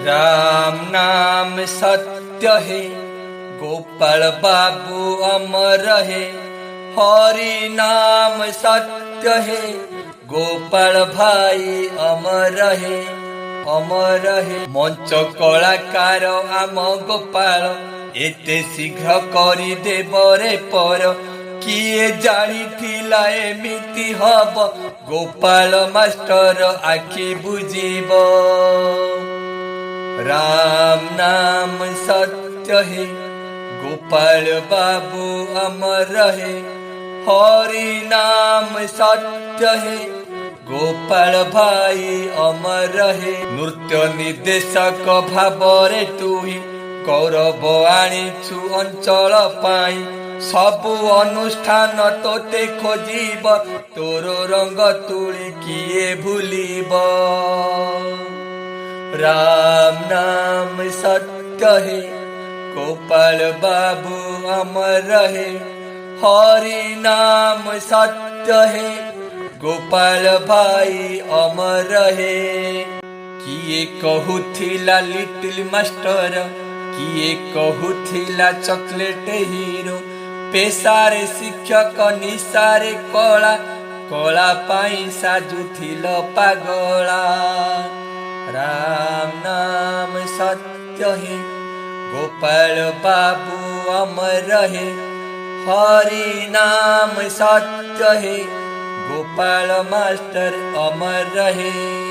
राम नाम सत्य है, गोपाल बाबू अमर है। हरि नाम सत्य है, गोपाल भाई अमर है, अमर है। मंच कलाकार आम गोपाल एते शीघ्र करी देबरे पर। किए जानिथिला एमिति हब, गोपाल मास्टर आखि बुझिब। राम नाम सत्य है, गोपाल बाबू अमर है। हरि नाम सत्य है, गोपाल भाई अमर है। नृत्य निर्देशक भावरे तुही गौरव आनिछु अंचल पाई। सबु अनुष्ठान तोते खोजिब, तोर रंग तुली किए भूलिब। राम नाम सत्य है, गोपाल बाबू अमर है। हरि नाम सत्य है, गोपाल भाई अमर है। किए कहूथिला लिटिल मास्टर, किए कहूथिला चॉकलेट हीरो। पेशारे शिक्षक निशारे कला, कला पाई साजुथिल पागला। राम नाम सत्य है, गोपाल बाबू अमर है। हरि नाम सत्य है, गोपाल मास्टर अमर है।